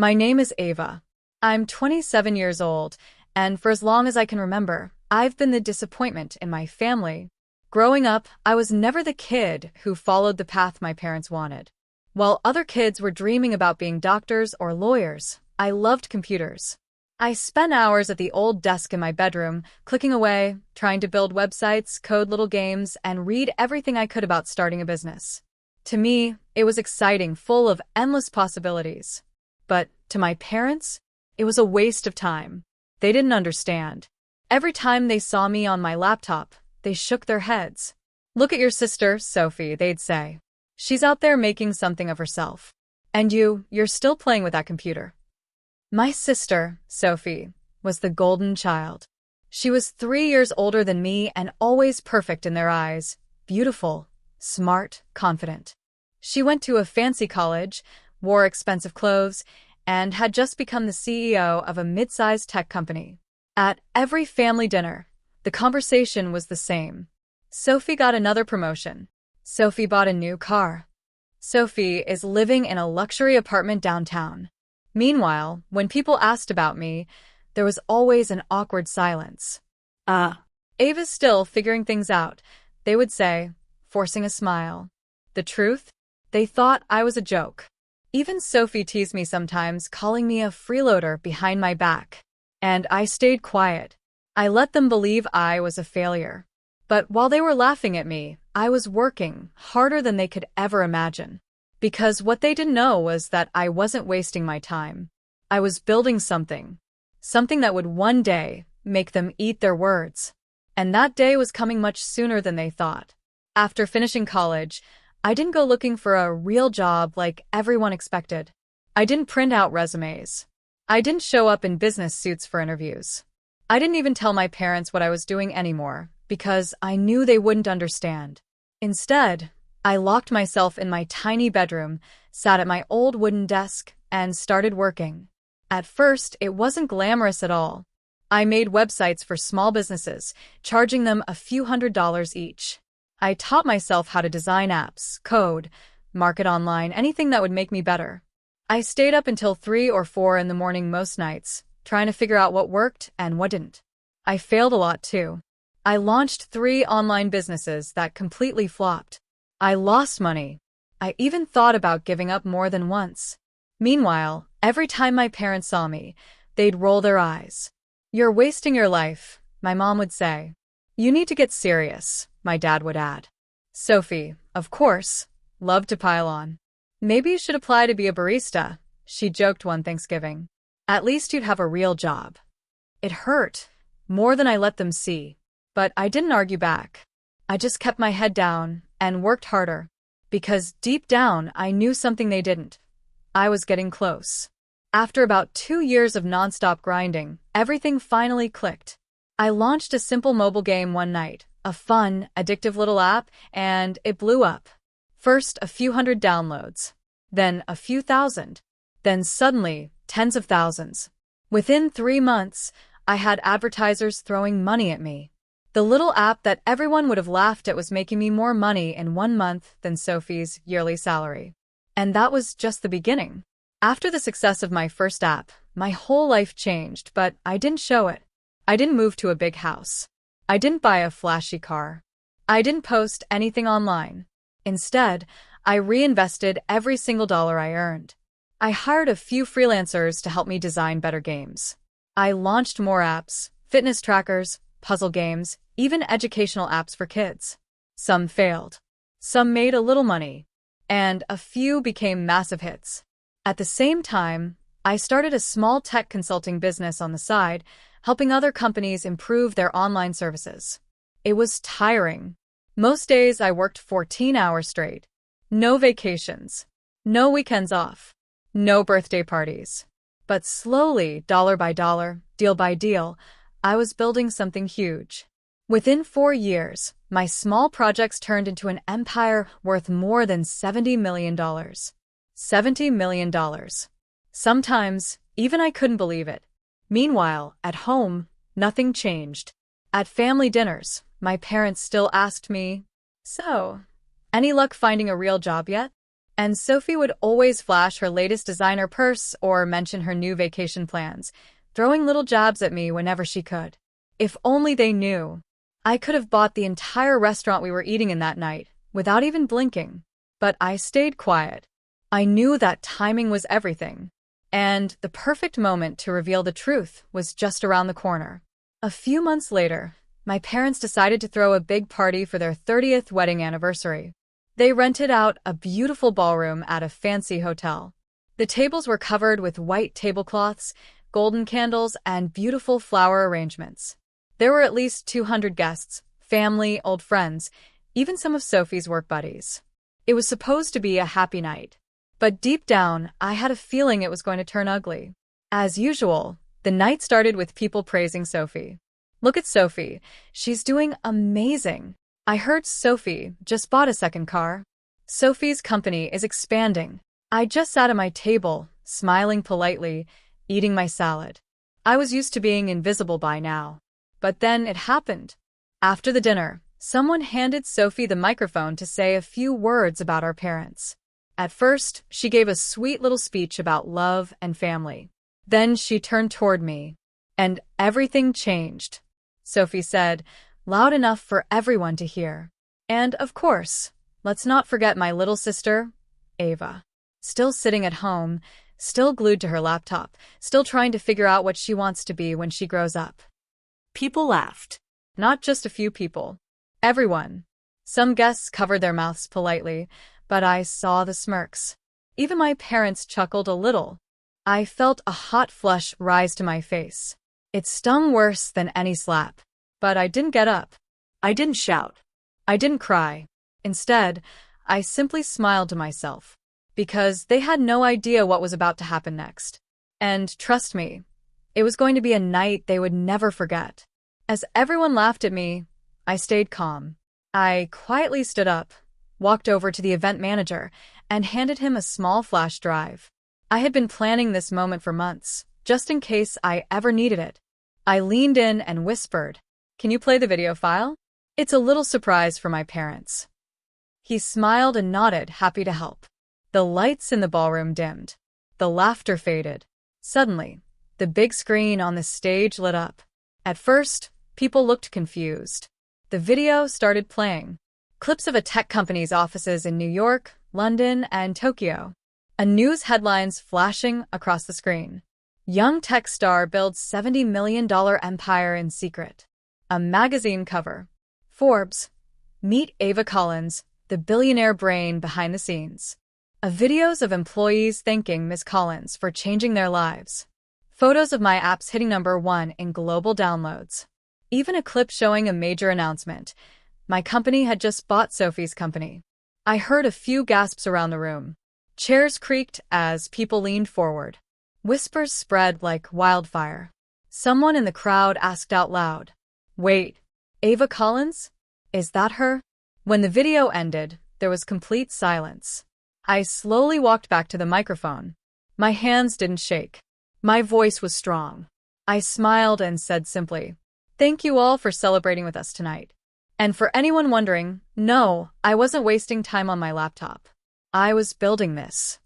My name is Ava. I'm 27 years old, and for as long as I can remember, I've been the disappointment in my family. Growing up, I was never the kid who followed the path my parents wanted. While other kids were dreaming about being doctors or lawyers, I loved computers. I spent hours at the old desk in my bedroom, clicking away, trying to build websites, code little games, and read everything I could about starting a business. To me, it was exciting, full of endless possibilities. But to my parents, it was a waste of time. They didn't understand. Every time they saw me on my laptop, they shook their heads. "Look at your sister, Sophie," they'd say. "She's out there making something of herself. And you're still playing with that computer." My sister, Sophie, was the golden child. She was 3 years older than me and always perfect in their eyes, beautiful, smart, confident. She went to a fancy college, wore expensive clothes, and had just become the CEO of a mid-sized tech company. At every family dinner, the conversation was the same. Sophie got another promotion. Sophie bought a new car. Sophie is living in a luxury apartment downtown. Meanwhile, when people asked about me, there was always an awkward silence. Ava's still figuring things out, they would say, forcing a smile. The truth? They thought I was a joke. Even Sophie teased me sometimes, calling me a freeloader behind my back. And I stayed quiet. I let them believe I was a failure. But while they were laughing at me, I was working harder than they could ever imagine. Because what they didn't know was that I wasn't wasting my time. I was building something. Something that would one day make them eat their words. And that day was coming much sooner than they thought. After finishing college, I didn't go looking for a real job like everyone expected. I didn't print out resumes. I didn't show up in business suits for interviews. I didn't even tell my parents what I was doing anymore, because I knew they wouldn't understand. Instead, I locked myself in my tiny bedroom, sat at my old wooden desk, and started working. At first, it wasn't glamorous at all. I made websites for small businesses, charging them a few $100s each. I taught myself how to design apps, code, market online, anything that would make me better. I stayed up until 3 or 4 in the morning most nights, trying to figure out what worked and what didn't. I failed a lot too. I launched 3 online businesses that completely flopped. I lost money. I even thought about giving up more than once. Meanwhile, every time my parents saw me, they'd roll their eyes. "You're wasting your life," my mom would say. "You need to get serious," my dad would add. Sophie, of course, loved to pile on. "Maybe you should apply to be a barista," she joked one Thanksgiving. "At least you'd have a real job." It hurt, more than I let them see. But I didn't argue back. I just kept my head down and worked harder. Because deep down, I knew something they didn't. I was getting close. After about 2 years of nonstop grinding, everything finally clicked. I launched a simple mobile game one night, a fun, addictive little app, and it blew up. First, a few hundred downloads. Then a few thousand. Then suddenly, tens of thousands. Within 3 months, I had advertisers throwing money at me. The little app that everyone would have laughed at was making me more money in 1 month than Sophie's yearly salary. And that was just the beginning. After the success of my first app, my whole life changed, but I didn't show it. I didn't move to a big house. I didn't buy a flashy car. I didn't post anything online. Instead, I reinvested every single dollar I earned. I hired a few freelancers to help me design better games. I launched more apps, fitness trackers, puzzle games, even educational apps for kids. Some failed. Some made a little money. And a few became massive hits. At the same time, I started a small tech consulting business on the side, helping other companies improve their online services. It was tiring. Most days I worked 14 hours straight. No vacations. No weekends off. No birthday parties. But slowly, dollar by dollar, deal by deal, I was building something huge. Within 4 years, my small projects turned into an empire worth more than $70 million. $70 million. Sometimes, even I couldn't believe it. Meanwhile, at home, nothing changed. At family dinners, my parents still asked me, "So, any luck finding a real job yet?" And Sophie would always flash her latest designer purse or mention her new vacation plans, throwing little jabs at me whenever she could. If only they knew. I could have bought the entire restaurant we were eating in that night, without even blinking. But I stayed quiet. I knew that timing was everything. And the perfect moment to reveal the truth was just around the corner. A few months later, my parents decided to throw a big party for their 30th wedding anniversary. They rented out a beautiful ballroom at a fancy hotel. The tables were covered with white tablecloths, golden candles, and beautiful flower arrangements. There were at least 200 guests, family, old friends, even some of Sophie's work buddies. It was supposed to be a happy night. But deep down, I had a feeling it was going to turn ugly. As usual, the night started with people praising Sophie. Look at Sophie. She's doing amazing. I heard Sophie just bought a second car. Sophie's company is expanding. I just sat at my table, smiling politely, eating my salad. I was used to being invisible by now. But then it happened. After the dinner, someone handed Sophie the microphone to say a few words about our parents. At first, she gave a sweet little speech about love and family. Then she turned toward me, and everything changed. Sophie said, loud enough for everyone to hear. And, of course, let's not forget my little sister, Ava. Still sitting at home, still glued to her laptop, still trying to figure out what she wants to be when she grows up. People laughed. Not just a few people. Everyone. Some guests covered their mouths politely, but I saw the smirks. Even my parents chuckled a little. I felt a hot flush rise to my face. It stung worse than any slap. But I didn't get up. I didn't shout. I didn't cry. Instead, I simply smiled to myself. Because they had no idea what was about to happen next. And trust me, it was going to be a night they would never forget. As everyone laughed at me, I stayed calm. I quietly stood up, walked over to the event manager, and handed him a small flash drive. I had been planning this moment for months, just in case I ever needed it. I leaned in and whispered, "Can you play the video file? It's a little surprise for my parents." He smiled and nodded, happy to help. The lights in the ballroom dimmed. The laughter faded. Suddenly, the big screen on the stage lit up. At first, people looked confused. The video started playing. Clips of a tech company's offices in New York, London, and Tokyo. A news headlines flashing across the screen. Young tech star builds $70 million empire in secret. A magazine cover. Forbes. Meet Ava Collins, the billionaire brain behind the scenes. Videos of employees thanking Ms. Collins for changing their lives. Photos of my apps hitting #1 in global downloads. Even a clip showing a major announcement. My company had just bought Sophie's company. I heard a few gasps around the room. Chairs creaked as people leaned forward. Whispers spread like wildfire. Someone in the crowd asked out loud, "Wait, Ava Collins? Is that her?" When the video ended, there was complete silence. I slowly walked back to the microphone. My hands didn't shake. My voice was strong. I smiled and said simply, "Thank you all for celebrating with us tonight." And for anyone wondering, no, I wasn't wasting time on my laptop. I was building this.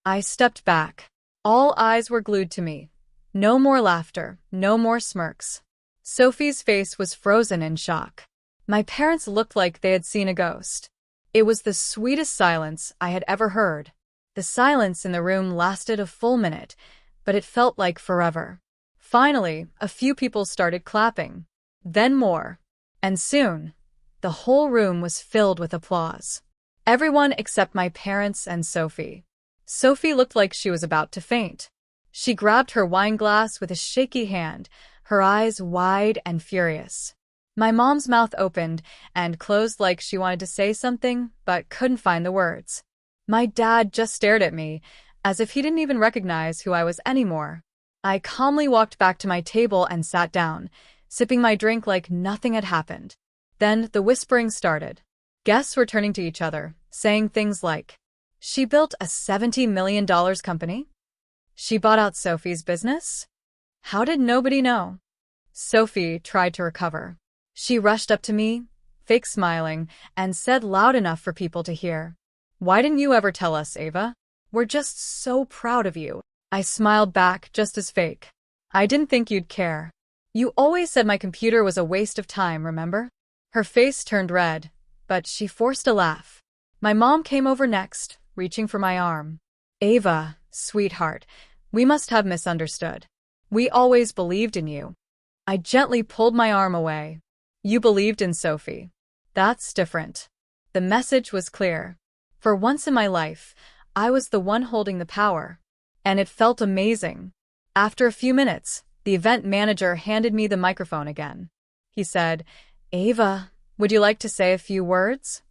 I stepped back. All eyes were glued to me. No more laughter, no more smirks. Sophie's face was frozen in shock. My parents looked like they had seen a ghost. It was the sweetest silence I had ever heard. The silence in the room lasted a full minute, but it felt like forever. Finally, a few people started clapping. Then more. And soon, the whole room was filled with applause. Everyone except my parents and Sophie. Sophie looked like she was about to faint. She grabbed her wine glass with a shaky hand, her eyes wide and furious. My mom's mouth opened and closed like she wanted to say something, but couldn't find the words. My dad just stared at me, as if he didn't even recognize who I was anymore. I calmly walked back to my table and sat down, sipping my drink like nothing had happened. Then the whispering started. Guests were turning to each other, saying things like, "She built a $70 million company? She bought out Sophie's business? How did nobody know?" Sophie tried to recover. She rushed up to me, fake smiling, and said loud enough for people to hear, Why didn't you ever tell us, Ava? We're just so proud of you. I smiled back, just as fake. I didn't think you'd care. You always said my computer was a waste of time, remember? Her face turned red, but she forced a laugh. My mom came over next, reaching for my arm. Ava, sweetheart, we must have misunderstood. We always believed in you. I gently pulled my arm away. You believed in Sophie. That's different. The message was clear. For once in my life, I was the one holding the power. And it felt amazing. After a few minutes, the event manager handed me the microphone again. He said, Ava, would you like to say a few words?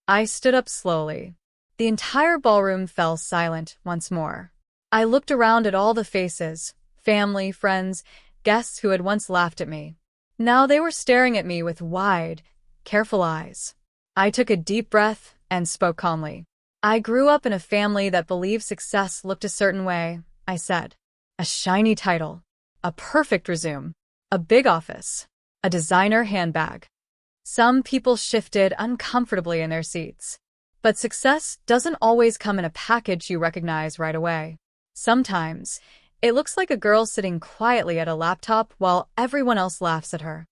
I stood up slowly. The entire ballroom fell silent once more. I looked around at all the faces, family, friends, guests who had once laughed at me. Now they were staring at me with wide, careful eyes. I took a deep breath and spoke calmly. I grew up in a family that believed success looked a certain way, I said. A shiny title, a perfect resume, a big office, a designer handbag. Some people shifted uncomfortably in their seats. But success doesn't always come in a package you recognize right away. Sometimes, it looks like a girl sitting quietly at a laptop while everyone else laughs at her.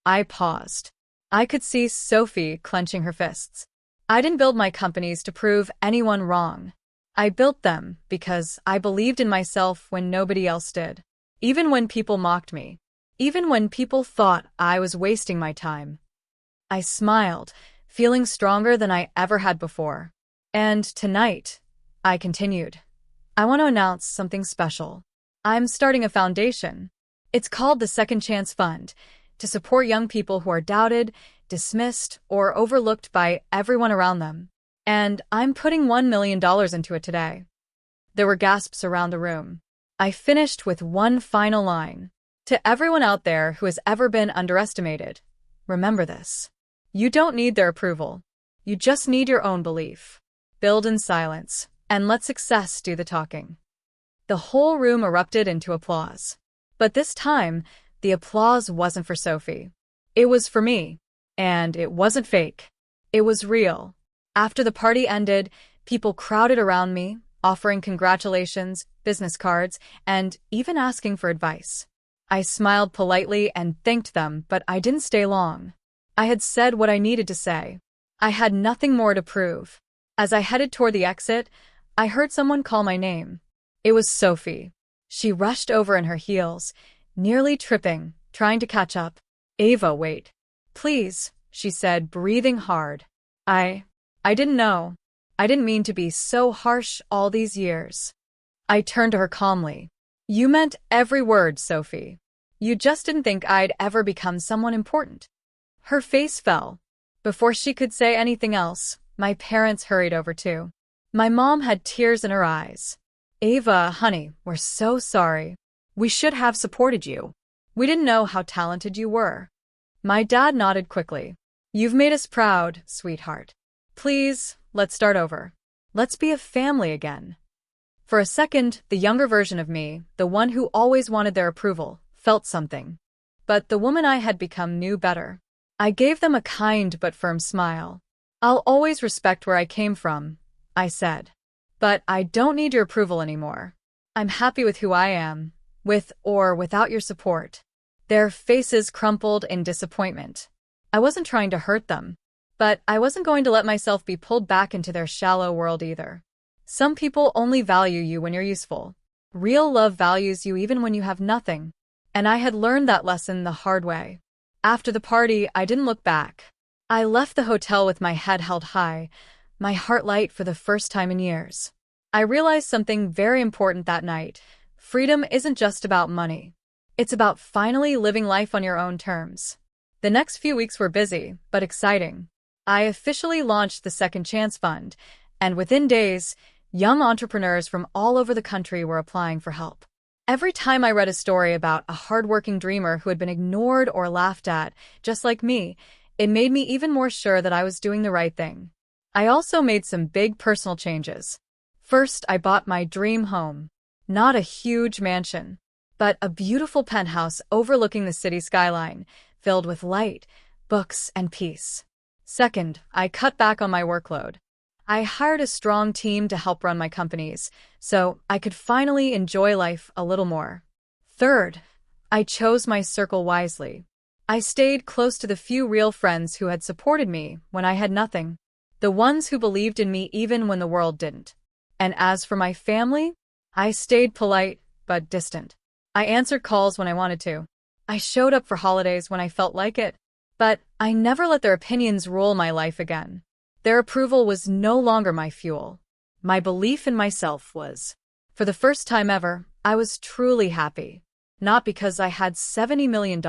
I paused. I could see Sophie clenching her fists. I didn't build my companies to prove anyone wrong. I built them because I believed in myself when nobody else did. Even when people mocked me. Even when people thought I was wasting my time. I smiled, feeling stronger than I ever had before. And tonight, I continued. I want to announce something special. I'm starting a foundation. It's called the Second Chance Fund, to support young people who are doubted, dismissed, or overlooked by everyone around them. And I'm putting $1 million into it today. There were gasps around the room. I finished with one final line. To everyone out there who has ever been underestimated, remember this. You don't need their approval. You just need your own belief. Build in silence, and let success do the talking. The whole room erupted into applause. But this time, the applause wasn't for Sophie. It was for me. And it wasn't fake. It was real. After the party ended, people crowded around me, offering congratulations, business cards, and even asking for advice. I smiled politely and thanked them, but I didn't stay long. I had said what I needed to say. I had nothing more to prove. As I headed toward the exit, I heard someone call my name. It was Sophie. She rushed over in her heels, nearly tripping, trying to catch up. Ava, wait. Please, she said, breathing hard. I didn't know. I didn't mean to be so harsh all these years. I turned to her calmly. You meant every word, Sophie. You just didn't think I'd ever become someone important. Her face fell. Before she could say anything else, my parents hurried over too. My mom had tears in her eyes. Ava, honey, we're so sorry. We should have supported you. We didn't know how talented you were. My dad nodded quickly. You've made us proud, sweetheart. Please, let's start over. Let's be a family again. For a second, the younger version of me, the one who always wanted their approval, felt something. But the woman I had become knew better. I gave them a kind but firm smile. I'll always respect where I came from, I said. But I don't need your approval anymore. I'm happy with who I am, with or without your support. Their faces crumpled in disappointment. I wasn't trying to hurt them. But I wasn't going to let myself be pulled back into their shallow world either. Some people only value you when you're useful. Real love values you even when you have nothing. And I had learned that lesson the hard way. After the party, I didn't look back. I left the hotel with my head held high, my heart light for the first time in years. I realized something very important that night. Freedom isn't just about money. It's about finally living life on your own terms. The next few weeks were busy, but exciting. I officially launched the Second Chance Fund, and within days, young entrepreneurs from all over the country were applying for help. Every time I read a story about a hardworking dreamer who had been ignored or laughed at, just like me, it made me even more sure that I was doing the right thing. I also made some big personal changes. First, I bought my dream home. Not a huge mansion, but a beautiful penthouse overlooking the city skyline, filled with light, books, and peace. Second, I cut back on my workload. I hired a strong team to help run my companies, so I could finally enjoy life a little more. Third, I chose my circle wisely. I stayed close to the few real friends who had supported me when I had nothing, the ones who believed in me even when the world didn't. And as for my family, I stayed polite but distant. I answered calls when I wanted to. I showed up for holidays when I felt like it, but I never let their opinions rule my life again. Their approval was no longer my fuel. My belief in myself was. For the first time ever, I was truly happy. Not because I had $70 million,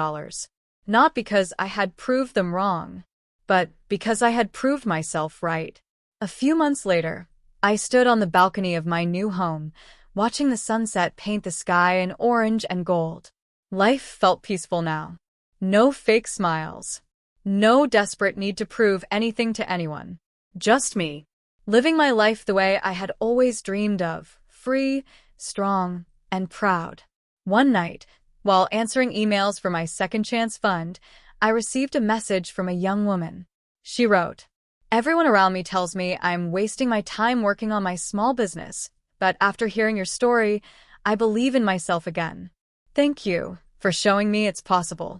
not because I had proved them wrong, but because I had proved myself right. A few months later, I stood on the balcony of my new home, watching the sunset paint the sky in orange and gold. Life felt peaceful now. No fake smiles. No desperate need to prove anything to anyone. Just me, living my life the way I had always dreamed of, free, strong, and proud. One night, while answering emails for my Second Chance Fund, I received a message from a young woman. She wrote, "Everyone around me tells me I'm wasting my time working on my small business, but after hearing your story, I believe in myself again. Thank you for showing me it's possible."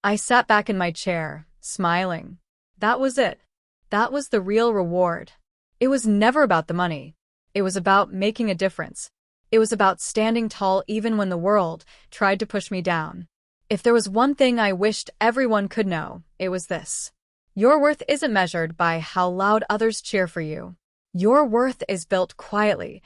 I sat back in my chair, smiling. That was it. That was the real reward. It was never about the money. It was about making a difference. It was about standing tall even when the world tried to push me down. If there was one thing I wished everyone could know, it was this. Your worth isn't measured by how loud others cheer for you. Your worth is built quietly,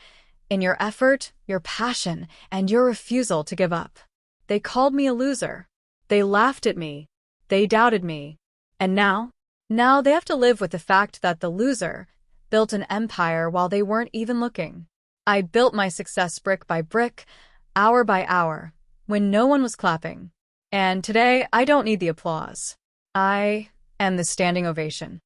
in your effort, your passion, and your refusal to give up. They called me a loser. They laughed at me. They doubted me. And now they have to live with the fact that the loser built an empire while they weren't even looking. I built my success brick by brick, hour by hour, when no one was clapping. And today, I don't need the applause. I am the standing ovation.